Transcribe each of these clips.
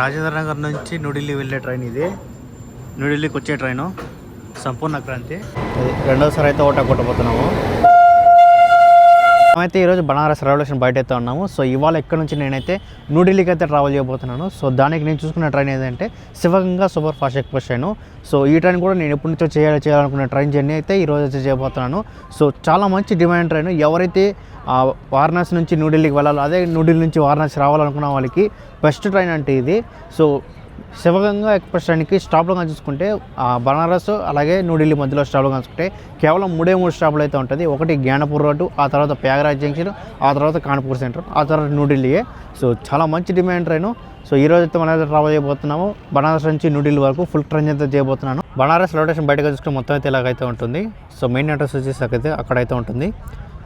రాజేంద్ర నగర్ నుంచి న్యూఢిల్లీ వెళ్ళే ట్రైన్ ఇది. న్యూఢిల్లీకి వచ్చే ట్రైను సంపూర్ణ క్రాంతి. రెండోసారి అయితే ఓటా కొట్టబోతున్నాము. మేమైతే ఈరోజు బనారస్ రైల్వే స్టేషన్ బయట అయితే ఉన్నాము. సో ఇవాళ ఇక్కడ నుంచి నేనైతే న్యూఢిల్లీకి అయితే ట్రావెల్ చేయబోతున్నాను. సో దానికి నేను చూసుకున్న ట్రైన్ ఏదంటే Shivaganga super fast express train. So ఈ ట్రైన్ కూడా నేను ఎప్పటి నుంచో చేయాలనుకున్న ట్రైన్ జర్నీ అయితే ఈరోజు అయితే చేయబోతున్నాను. సో చాలా మంచి డిమాండ్ ట్రైన్. ఎవరైతే వారణాసి నుంచి న్యూఢిల్లీకి వెళ్ళాలో, అదే న్యూఢిల్లీ నుంచి వారణాసి రావాలనుకున్న వాళ్ళకి బెస్ట్ ట్రైన్ అంటే ఇది. సో శివగంగా ఎక్స్ప్రెస్ ట్రైన్కి స్టాప్లో కానీ చూసుకుంటే బనారస్ అలాగే న్యూఢిల్లీ మధ్యలో స్టాప్లో చూసుకుంటే కేవలం 3 స్టాప్లు అయితే ఉంటుంది. ఒకటి జ్ఞానపూర్ రోడ్డు, ఆ తర్వాత ప్రయాగరాజ్ జంక్షన్, ఆ తర్వాత కాన్పూర్ సెంటర్, ఆ తర్వాత న్యూఢిల్లీయే. సో చాలా మంచి డిమాండ్ ట్రైను. సో ఈ రోజు అయితే మనం అయితే ట్రావెల్ చేయబోతున్నాము. బనారస్ నుంచి న్యూఢిల్లీ వరకు ఫుల్ ట్రైన్ అయితే చేయబోతున్నాను. బనారస్ రైల్వే స్టేషన్ బయటగా చూసుకుంటే మొత్తం అయితే ఇలాగైతే ఉంటుంది. సో మెయిన్ అడ్రస్ వచ్చేసి అక్కడైతే ఉంటుంది.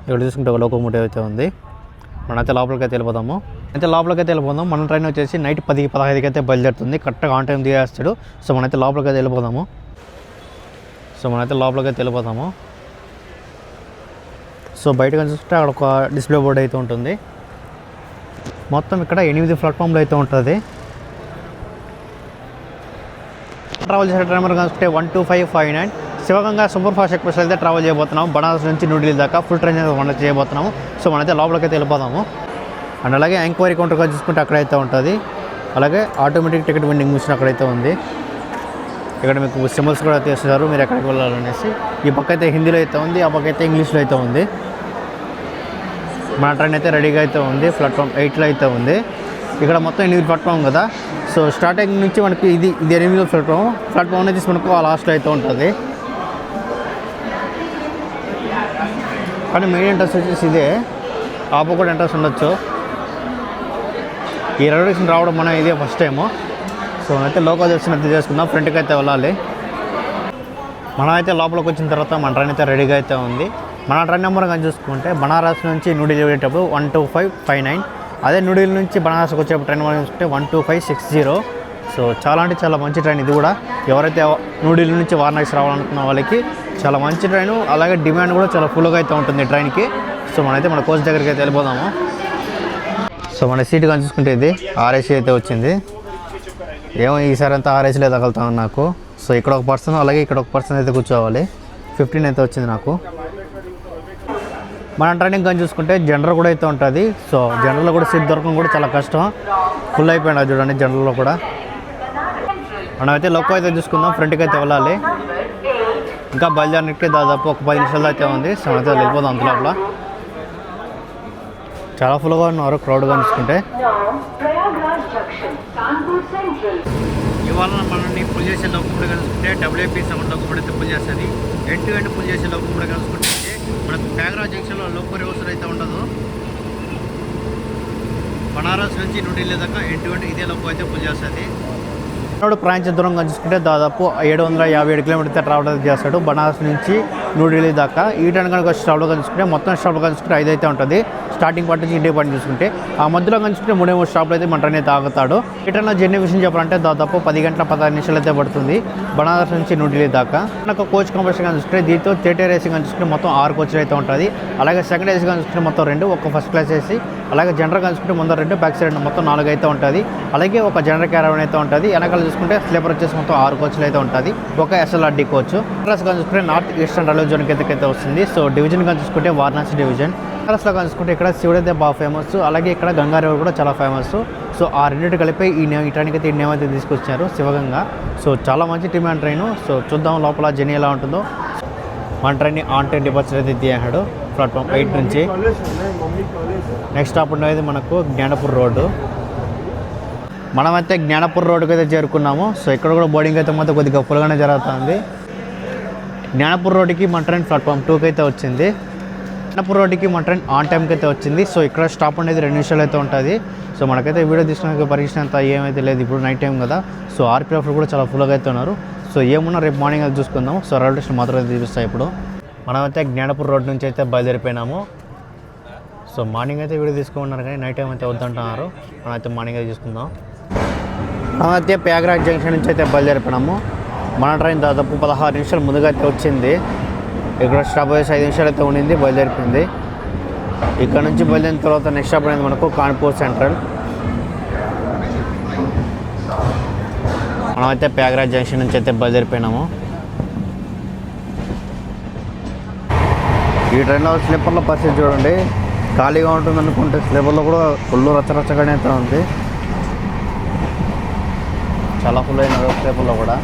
ఇక్కడ చూసుకుంటే ఒక లోకోమోటివ్ అయితే ఉంది. మనమైతే లోపలికి అయితే వెళ్ళిపోదాము. మన ట్రైన్ వచ్చేసి నైట్ 10:15కి అయితే బయలుదేరుతుంది. కరెక్ట్గా ఆన్ టైం దిగేస్తాడు. సో మనమైతే లోపలికి అయితే వెళ్ళిపోదాము. సో బయటగా చూస్తే అక్కడ ఒక డిస్ప్లే బోర్డు అయితే ఉంటుంది. మొత్తం ఇక్కడ 8 ప్లాట్ఫామ్లు అయితే ఉంటుంది. ట్రావెల్ చేసే ట్రైన్ చూస్తే 12559 శివగంగా సూపర్ ఫాస్ట్ ఎక్స్ప్రెస్ అయితే ట్రావెల్ చేయబోతున్నాము. బనారస్ నుంచి న్యూఢిల్లీ దాకా ఫుల్ ట్రైన్ అయితే చేయబోతున్నాము. సో మనమైతే లోపలికి అయితే వెళ్ళిపోదాము. అండ్ అలాగే ఎంక్వైరీ కౌంటర్గా చూసుకుంటే అక్కడైతే ఉంటుంది. అలాగే ఆటోమేటిక్ టికెట్ వెండింగ్ మిషన్ అక్కడైతే ఉంది. ఇక్కడ మీకు సింబల్స్ కూడా తీస్తున్నారు మీరు ఎక్కడికి వెళ్ళాలనేసి. ఈ పక్క అయితే హిందీలో అయితే ఉంది, ఆ పక్క అయితే ఇంగ్లీష్లో అయితే ఉంది. మన ట్రైన్ అయితే రెడీగా అయితే ఉంది. ప్లాట్ఫామ్ 8లో అయితే ఉంది. ఇక్కడ మొత్తం 8 ప్లాట్ఫామ్ కదా. సో స్టార్టింగ్ నుంచి మనకి ఇది 8వ ప్లాట్ఫామ్ అనేది మనకు ఆ లాస్ట్లో అయితే ఉంటుంది. కానీ మెయిన్ ఎంట్రన్స్ వచ్చేసి ఇదే. ఆపోజిట్ ఎంట్రన్స్ ఉండొచ్చు. ఈ రైల్వే స్టేషన్ రావడం మనం ఇదే ఫస్ట్ టైము. సో అయితే లోకల్ దర్శనం అయితే చేసుకుందాం. ఫ్రంట్కి అయితే వెళ్ళాలి. మనం అయితే లోపలికి వచ్చిన తర్వాత మన ట్రైన్ అయితే రెడీగా అయితే ఉంది. మన ట్రైన్ నెంబర్ కానీ చూసుకుంటే బనారస్ నుంచి న్యూఢిల్లీ వెళ్ళేటప్పుడు 12559. అదే న్యూఢిల్లీ నుంచి బనారస్కి వచ్చేటప్పుడు ట్రైన్ నెంబర్ చూసుకుంటే 12560. సో చాలా అంటే చాలా మంచి ట్రైన్ ఇది కూడా. ఎవరైతే న్యూఢిల్లీ నుంచి వారణాసి రావాలనుకున్న వాళ్ళకి చాలా మంచి ట్రైను. అలాగే డిమాండ్ కూడా చాలా ఫుల్గా అయితే ఉంటుంది ట్రైన్కి. సో మనైతే మన కోచ్ దగ్గరికి అయితే వెళ్ళిపోదాము. సో మన సీట్ కానీ చూసుకుంటే ఇది ఆర్ఏసీ అయితే వచ్చింది. ఏమో ఈసారి అంతా ఆర్ఏసీలే తగులుతాం నాకు. సో ఇక్కడ ఒక పర్సన్ అలాగే ఇక్కడ ఒక పర్సన్ అయితే కూర్చోవాలి. 15 అయితే వచ్చింది నాకు. మన ట్రైనింగ్ కానీ చూసుకుంటే జనరల్ కూడా అయితే ఉంటుంది. సో జనరల్లో కూడా సీట్ దొరకడం కూడా చాలా కష్టం. ఫుల్ అయిపోయింది చూడండి జనరల్లో కూడా. మనమైతే లోకో అయితే చూసుకుందాం. ఫ్రంట్కి అయితే వెళ్ళాలి. ఇంకా బయలుదేరడానికి దాదాపు ఒక 10 నిమిషాలు అయితే ఉంది. సో అయితే వెళ్ళిపోదాం అంత లోపల. చాలా ఫుల్గా ఉన్నారు క్రౌడ్గా చూసుకుంటే. ఇవాళ మనల్ని పుల్ చేసే లోపు కూడా కలుసుకుంటే WAP సౌండ్ లోపు కూడా అయితే పుల్ చేస్తుంది. ఎండ్ టు ఎండ్ పుల్ చేసే లోపు కూడా కలుసుకుంటే మనకు ప్రయాగరాజ్ జంక్షన్లో లోపు రివర్సల్ అయితే ఉండదు. బనారస్ నుంచి న్యూఢిల్లీ దాకా ఎండ్ టు ఎండ్ ఇదే లోపు అయితే పుల్ చేస్తుంది. ప్రయాణించే దూరంగా చూసుకుంటే దాదాపు 757 కిలోమీటర్స్ ట్రావెల్ చేస్తాడు బనారస్ నుంచి న్యూఢిల్లీ దాకా. ఈ ట్రైన్ కనుక స్టాప్లో చూసుకుంటే మొత్తం స్టాప్లో చూసుకుంటే 5 అయితే ఉంటుంది. స్టార్టింగ్ పార్ట్ నుంచి ఇండియా పార్ట్ చూసుకుంటే ఆ మధ్యలో చూసుకుంటే 3 స్టాప్లు అయితే మన ట్రైన్ అయితే ఆగుతాడు. ఈ ట్రైన్లో జర్నీ విషయం చెప్పాలంటే దాదాపు 10 గంటల 16 నిమిషాలు అయితే పడుతుంది బనారస్ నుంచి న్యూఢిల్లీ దాకా. మనకు కోచ్ కాంపిటీషన్ కానీ చూసుకుంటే దీంతో థియేటర్ ఏసీ కానీ చూసుకుంటే మొత్తం 6 కోచ్లు అయితే ఉంటుంది. అలాగే సెకండ్ ఏసీ కానీ చూసుకుంటే మొత్తం 2, ఒక ఫస్ట్ క్లాస్ ఏసీ. అలాగే జనరల్ కానీ చూసుకుంటే ముందర 2, బ్యాక్ సైడ్ మొత్తం 4 అయితే ఉంటుంది. అలాగే ఒక జనరల్ క్యారవన్ అయితే ఉంటుంది. వెనకాల చూసుకుంటే స్లీపర్ వచ్చేసి మొత్తం 6 కోచ్లు అయితే ఉంటుంది. ఒక SLRD కోచ్. బనారస్ కానీ చూసుకుంటే నార్త్ ఈస్టర్న్ రైల్వే జోన్ కిందకైతే వస్తుంది. సో డివిజన్ కానీ చూసుకుంటే వారణాసి డివిజన్. బనారస్లో కానీ చూసుకుంటే ఇక్కడ శివుడు అయితే బాగా ఫేమస్. అలాగే ఇక్కడ గంగా రివర్ కూడా చాలా ఫేమస్. సో ఆ రెండింటి కలిపి ఈ ట్రైన్కి అయితే ఈ నేమ్ అయితే తీసుకొచ్చారు శివగంగా. సో చాలా మంచి డిమాండ్ ట్రైన్. సో చూద్దాం లోపల జర్నీ ఎలా ఉంటుందో. మన ట్రైన్ ఆన్ టైం డిపార్చర్ అయితే తీయాడు ప్లాట్ఫామ్ 8 నుంచి. నెక్స్ట్ స్టాప్ ఉండేది మనకు జ్ఞానపూర్ రోడ్డు. మనమైతే జ్ఞానపూర్ రోడ్డుకి అయితే చేరుకున్నాము. సో ఇక్కడ కూడా బోర్డింగ్ అయితే మొత్తం కొద్దిగా ఫుల్గానే జరుగుతుంది. జ్ఞానపూర్ రోడ్డుకి మన ట్రైన్ ప్లాట్ఫామ్ 2కి అయితే వచ్చింది. జ్ఞానపూర్ రోడ్డుకి మన ట్రైన్ ఆన్ టైంకి అయితే వచ్చింది. సో ఇక్కడ స్టాప్ అనేది 2 నిమిషాలు అయితే ఉంటుంది. సో మనకైతే వీడియో తీసుకునే పరీక్ష అంతా ఏమైతే లేదు. ఇప్పుడు నైట్ టైం కదా. సో RPF కూడా చాలా ఫుల్గా అయితే ఉన్నారు. సో ఏమున్నా రేపు మార్నింగ్ అయితే చూసుకుందాం. సో రైల్వే స్టేషన్ మాత్రం చూపిస్తాయి. ఇప్పుడు మనమైతే జ్ఞానపూర్ రోడ్ నుంచి అయితే బయలుదేరిపోయినాము. సో మార్నింగ్ అయితే వీడియో తీసుకున్నారు కానీ నైట్ టైం అయితే వద్దంటున్నారు. మనమైతే మార్నింగ్ అయితే చూసుకుందాం. మనమైతే ప్రయాగరాజ్ జంక్షన్ నుంచి అయితే బయలుదేరిపోయినాము. మన ట్రైన్ దాదాపు 16 నిమిషాలు ముందుగా అయితే వచ్చింది. ఇక్కడ స్టాప్ వేసి 5 నిమిషాలు అయితే ఉండింది, బయలుదేరిపోయింది. ఇక్కడ నుంచి బయలుదేరిన తర్వాత నెక్స్ట్ స్టాప్ అనేది మనకు కాన్పూర్ సెంట్రల్. మనమైతే ప్యాగరాజ్ జంక్షన్ నుంచి అయితే బయలుదేరిపోయినాము. ఈ ట్రైన్లో స్లీపర్లో పరిస్థితి చూడండి, ఖాళీగా ఉంటుంది అనుకుంటే స్లీపర్లో కూడా ఫుల్ రచ్చరచ్చగానే అయితే ఉంది. చాలా ఫుల్ అయినారు స్లీపర్లో కూడా.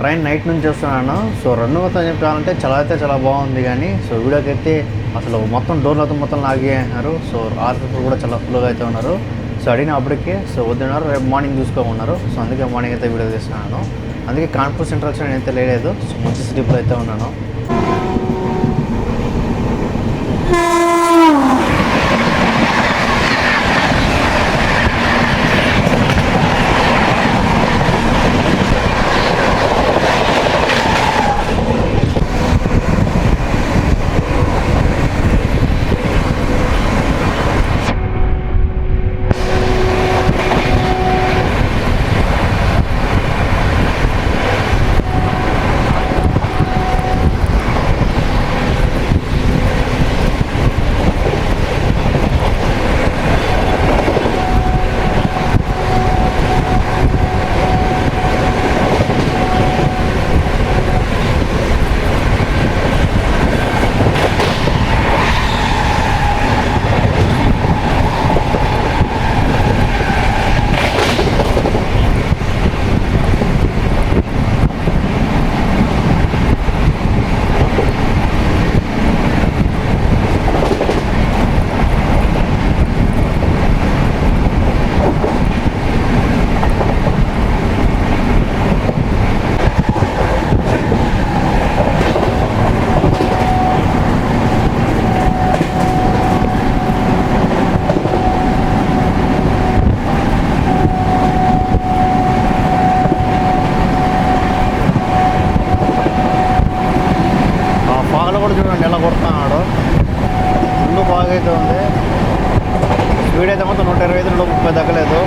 ట్రైన్ నైట్ నుంచి వస్తున్నాను. సో రెండు మొత్తం చెప్పాలంటే చాలా అయితే చాలా బాగుంది. కానీ సో వీడియోకి అయితే అసలు మొత్తం డోర్లతో మొత్తం లాగేస్తున్నారు. సో ఆర్పీపుల్ కూడా చాలా ఫుల్గా అయితే ఉన్నారు. సో అడిగిన అప్పటికే సో వద్దున్నారు, రేపు మార్నింగ్ చూసుకోమన్నారు. సో అందుకే మార్నింగ్ అయితే వీడియో తీస్తున్నాను. అందుకే కాన్పూర్ సెంట్రల్ స్టేషన్ అయితే లేదు. సో మంచి స్లీప్లో అయితే ఉన్నాను. చూడండి ఎలా కొడుతున్నాడు. ఫుల్ బాగా అయితే ఉంది. స్పీడ్ అయితే మొత్తం 125 130 తగ్గలేదు.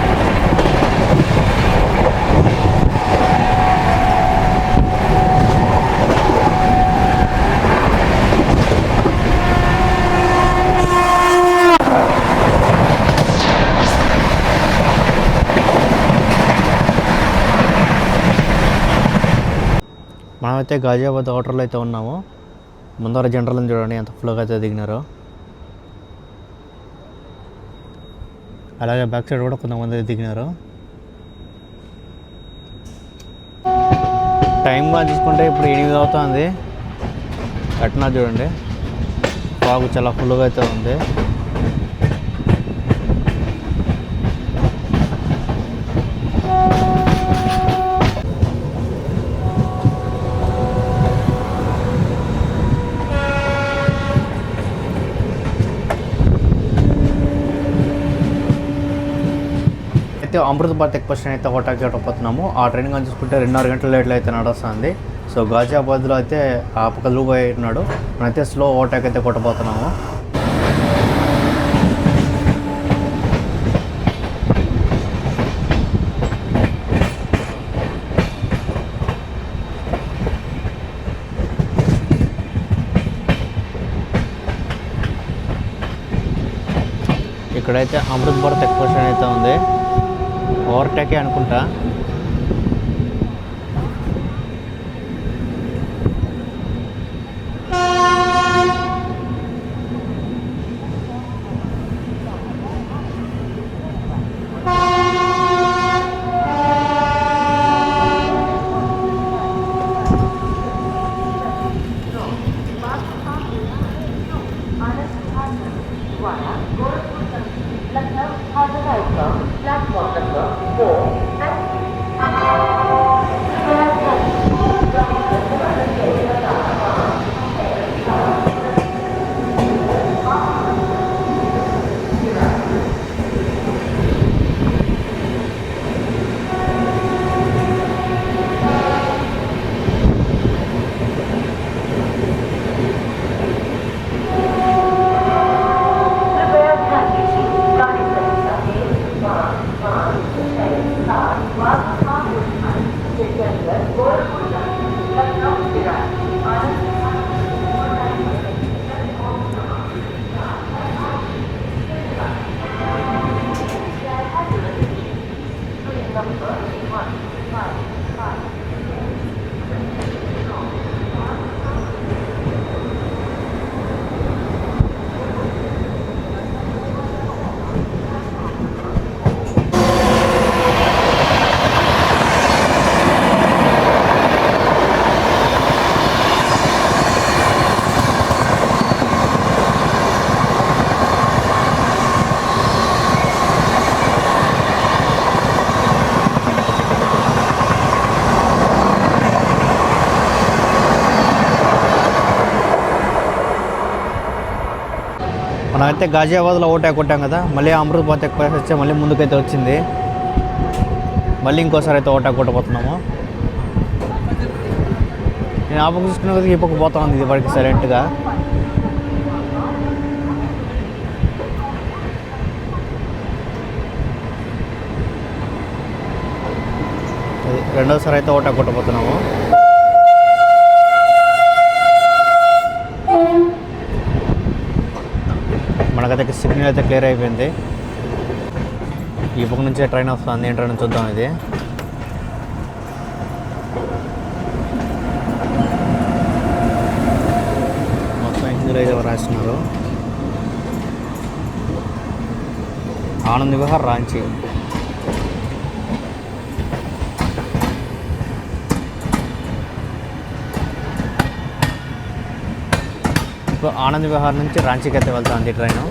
మనమైతే గాజియాబాద్ అవుటర్లో అయితే ఉన్నాము. ముందర జనరల్ని చూడండి ఎంత ఫ్లోగా అయితే దిగినారో. అలాగే బ్యాక్ సైడ్ కూడా కొంతమంది దిగినారు. టైంగా చూసుకుంటే ఇప్పుడు 8 అవుతుంది. కట్నా చూడండి ఫాగ్ చాలా ఫుల్గా అయితే ఉంది. అయితే అమృత్ భారత్ ఎక్స్ప్రెస్ ట్రైన్ అయితే హోటాకి పోతున్నాము. ఆ ట్రైన్ కానీ చూసుకుంటే 2.5 గంటల లేట్లో అయితే నడుస్తుంది. సో గాజియాబాద్లో అయితే ఆ పక్క పోయి ఉన్నాడు. మనమైతే స్లో హోటాక్ అయితే కొట్టబోతున్నాము. ఇక్కడైతే అమృత్ భారత్ ఎక్స్ప్రెస్ ట్రైన్ అయితే ఉంది. ఓవర్టేకే అనుకుంటా. అయితే గాజియాబాద్లో ఓటాక్ కొట్టాం కదా, మళ్ళీ అమృతాబాద్ ఎక్స్ప్రెస్ వచ్చే మళ్ళీ ముందుకైతే వచ్చింది. మళ్ళీ ఇంకోసారి అయితే ఓటాక్ కొట్టబోతున్నాము. నేను ఆ పక్క చూసుకున్న కదా ఈ పక్క పోతా ఉంది ఇది వాడికి సైలెంట్గా. రెండోసారి అయితే ఓటాక్ కొట్టబోతున్నాము. మనకైతే సిగ్నల్ అయితే క్లియర్ అయిపోయింది. ఈ పక్క నుంచే ట్రైన్ వస్తుంది, ఏంటో చూద్దాం. ఇది మొత్తం హిందీలో అయితే రాస్తున్నారు. ఆనంద్ విహార్ రాంచీ. ఇప్పుడు ఆనంద్ విహార్ నుంచి రాంచీకి అయితే వెళ్తుంది ట్రైన్.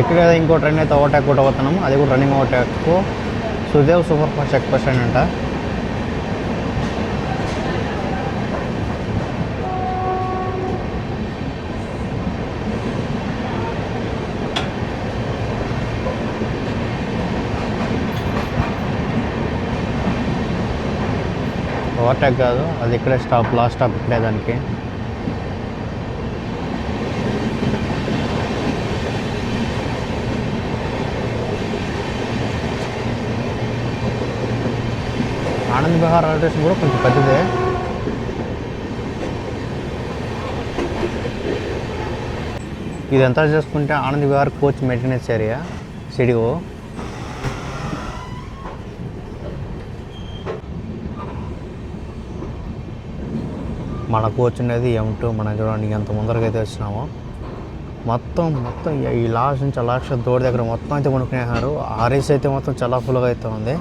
ఇక్కడ ఇంకో ట్రైన్ అయితే ఓవర్టేక్ కొట్టబోతున్నాము. అది కూడా running overtake, Sudev super fast express train అంట. ఓవర్టేక్ కాదు, అది ఇక్కడే స్టాప్, లాస్ట్ స్టాప్ ఇక్కడే దానికి. ఆనంద్ విహార్ రైల్వే స్టేషన్ కూడా కొంచెం పెద్దదే. ఇదంతా చూసుకుంటే Anand Vihar coach maintenance area CDO. మన కోచ్ ఉండేది M2. మనం చూడండి ఎంత ముందరగా అయితే వచ్చినామో. మొత్తం ఈ లాస్ట్ నుంచి లాస్ట్ దూడ దగ్గర మొత్తం అయితే కొనుక్కునేసారు. ఆర్ఎస్ అయితే మొత్తం చాలా ఫుల్గా అయితే ఉంది.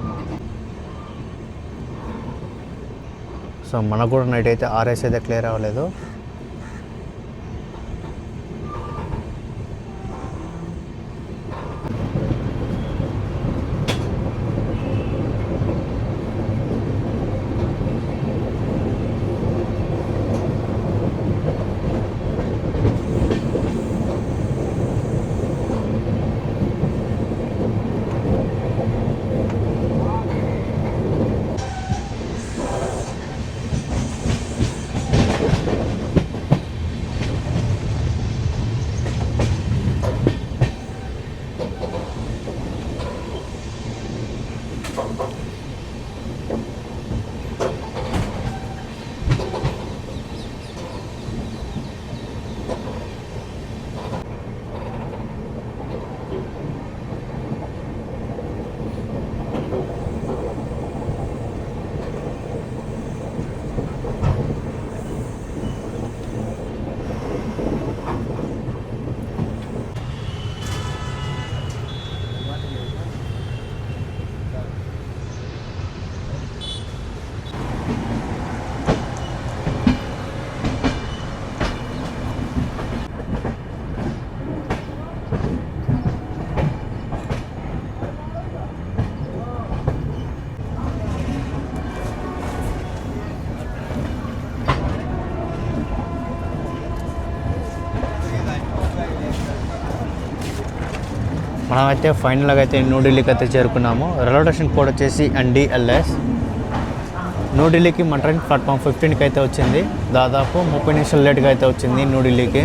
సో మనకు కూడా నైట్ అయితే ఆర్ఎస్ అయితే క్లియర్ అవ్వలేదు. మనమైతే ఫైనల్గా అయితే న్యూఢిల్లీకి అయితే చేరుకున్నాము. రైల్వే స్టేషన్ కోడ్ వచ్చేసి NDLS. న్యూఢిల్లీకి మన ట్రైన్ ప్లాట్ఫామ్ 15కి అయితే వచ్చింది. దాదాపు 30 నిమిషాలు లేట్గా అయితే వచ్చింది న్యూఢిల్లీకి.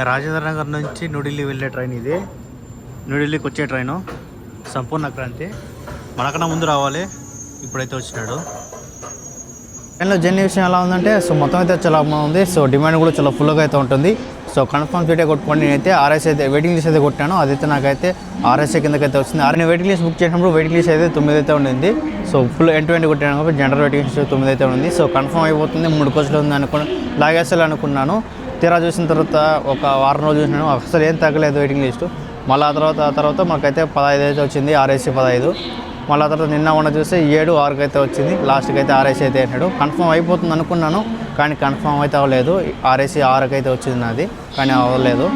రాజేంద్ర నగర్ నుంచి న్యూఢిల్లీ వెళ్ళే ట్రైన్ ఇది. న్యూఢిల్లీకి వచ్చే ట్రైను సంపూర్ణ క్రాంతి. మనకన్నా ముందు రావాలి, ఇప్పుడైతే వచ్చినాడు. ట్రైన్లో జర్నీ విషయం ఎలా ఉందంటే సో మొత్తం అయితే చాలా బాగుంది. సో డిమాండ్ కూడా చాలా ఫుల్గా అయితే ఉంటుంది. సో కన్ఫర్మ్ సీటే కొట్టుకోండి. నేనైతే ఆర్ఎస్ అయితే వెయిటింగ్ లిస్ట్ అయితే కొట్టాను. అదైతే నాకైతే ఆర్ఎస్ఏ కిందకైతే వచ్చింది. నేను వెయిటింగ్ లిస్ట్ బుక్ చేసినప్పుడు వెయిటింగ్ లిస్ట్ అయితే 9 అయితే ఉండింది. సో ఫుల్ ఎండ్ కొట్టాను కాబట్టి జనరల్ వెయిటింగ్ లిస్ట్ 9 అయితే ఉంది. సో కన్ఫర్మ్ అయిపోతుంది. 3 కోచ్లు ఉంది లాగేసాలి అనుకున్నాను. తీరా చూసిన తర్వాత ఒక వారం రోజులు చూసినాను, అసలు ఏం తగ్గలేదు వెయిటింగ్ లిస్టు. మళ్ళీ ఆ తర్వాత మాకైతే 15 అయితే వచ్చింది, ఆర్ఎస్సీ 15. మళ్ళీ ఆ తర్వాత నిన్న మొన్న చూస్తే 7, 6 అయితే వచ్చింది. లాస్ట్కి అయితే ఆర్ఎస్సీ అయితే వేసినాడు. కన్ఫర్మ్ అయిపోతుంది అనుకున్నాను కానీ కన్ఫర్మ్ అయితే అవ్వలేదు. ఆర్ఎస్సీ 6 అయితే వచ్చింది నాది, కానీ అవ్వలేదు.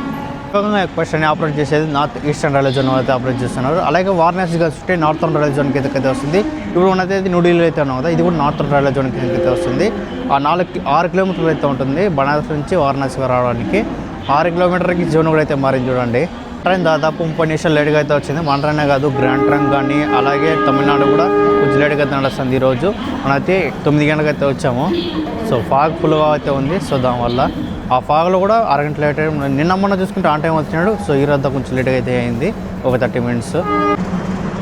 ఎక్కువగా ట్రైన్ ఆపరేట్ చేసేది నార్త్ ఈస్టర్న్ రైల్వే జోన్ అయితే ఆపరేట్ చేస్తున్నారు. అలాగే వారణాసి కలిసి నార్థన్ రైల్వే జోన్ కిందకైతే వస్తుంది. ఇప్పుడు ఉన్నది న్యూఢిల్లీ అయితే ఉన్నాం కదా, ఇది కూడా నార్థన్ రైల్వే జోన్ కిందకైతే వస్తుంది. ఆ 6 కిలోమీటర్లు అయితే ఉంటుంది బనారస్ నుంచి వారణాసికి రావడానికి. 6 కిలోమీటర్కి జోన్ కూడా అయితే మారింది చూడండి. ట్రైన్ దాదాపు 30 నిమిషాలు లేట్గా అయితే వచ్చింది. మన ట్రైనే కాదు, గ్రాండ్ ట్రంక్ కానీ అలాగే తమిళనాడు కూడా కొంచెం లేట్గా అయితే నడుస్తుంది. ఈరోజు మనైతే 9 గంటలకు అయితే వచ్చాము. సో ఫాగ్ ఫుల్గా అయితే ఉంది. సో దానివల్ల ఆ ఫాగ్లో కూడా అరగంట లేట్ అయ్యి నిన్న మొన్న చూసుకుంటే ఆన్ టైం వచ్చినాడు. సో ఈ రోజు కొంచెం లేట్గా అయితే అయింది, ఒక 30 మినిట్స్.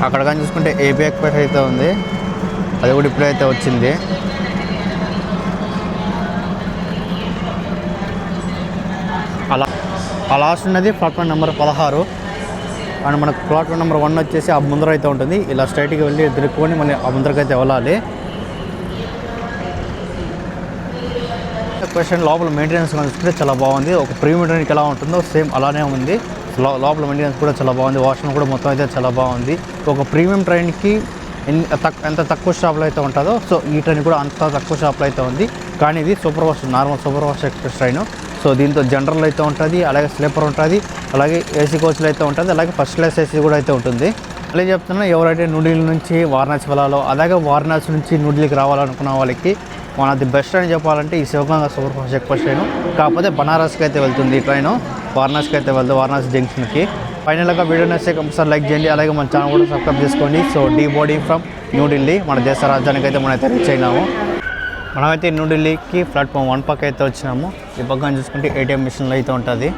అక్కడ కానీ చూసుకుంటే ఏపీ ఎక్స్ప్రెస్ అయితే ఉంది, అది కూడా ఇప్పుడైతే వచ్చింది. ఆ లాస్ట్ ఉన్నది ప్లాట్ఫామ్ నెంబర్ 16 అండ్ మనకు ప్లాట్ఫామ్ నెంబర్ 1 వచ్చేసి ఆ ముందర అయితే ఉంటుంది. ఇలా స్ట్రైట్గా వెళ్ళి తిరుక్కొని మళ్ళీ ఆ ముందరకైతే వెళ్ళాలి. క్వశ్చన్ లోపల మెయింటెనెన్స్ చూసుకుంటే చాలా బాగుంది. ఒక ప్రీమియం ట్రైన్కి ఎలా ఉంటుందో సేమ్ అలానే ఉంది. లోపల మెయింటెనెన్స్ కూడా చాలా బాగుంది. వాష్రూమ్ కూడా మొత్తం అయితే చాలా బాగుంది. ఒక ప్రీమియం ట్రైన్కి ఎంత తక్కువ షాప్లో అయితే ఉంటుందో సో ఈ ట్రైన్ కూడా అంత తక్కువ షాప్లో అయితే ఉంది. కానీ ఇది super fast, normal super fast express train. So దీంతో జనరల్ అయితే ఉంటుంది, అలాగే స్లీపర్ ఉంటుంది, అలాగే ఏసీ కోచ్లు అయితే ఉంటుంది, అలాగే ఫస్ట్ క్లాస్ ఏసీ కూడా అయితే ఉంటుంది. అలాగే చెప్తున్నా, ఎవరైతే న్యూఢిల్లీ నుంచి వారణాసి వెళ్ళాలో అలాగే వారణాసి నుంచి న్యూఢిల్లీకి రావాలనుకున్న వాళ్ళకి మనది బెస్ట్ అని చెప్పాలంటే ఈ Shivaganga super fast express train. కాకపోతే బనారస్కి అయితే వెళ్తుంది ఈ ట్రైన్, వారణాసికి అయితే వెళ్తుంది, వారణాసి జంక్షన్కి. ఫైనల్గా వీడియో నచ్చితే కంపల్సరీ లైక్ చేయండి, అలాగే మన ఛానల్ కూడా సబ్స్క్రైబ్ చేసుకోండి. So the body from New Delhi, మన దేశ రాజధానికి అయితే మనమైతే రీచ్ అయినాము. మనమైతే న్యూఢిల్లీకి ప్లాట్ఫామ్ 1 పక్క అయితే వచ్చినాము. ఈ పక్కన చూసుకుంటే ఏటీఎం మిషన్లు అయితే ఉంటుంది.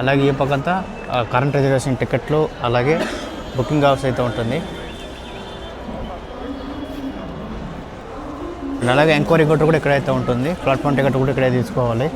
అలాగే ఈ పక్కంతా కరెంట్ రిజర్వేషన్ టికెట్లు, అలాగే బుకింగ్ హౌస్ అయితే ఉంటుంది. అలాగే ఎంక్వైరీ టికెట్ కూడా ఇక్కడైతే ఉంటుంది. ప్లాట్ఫామ్ టికెట్ కూడా ఇక్కడే తీసుకోవాలి.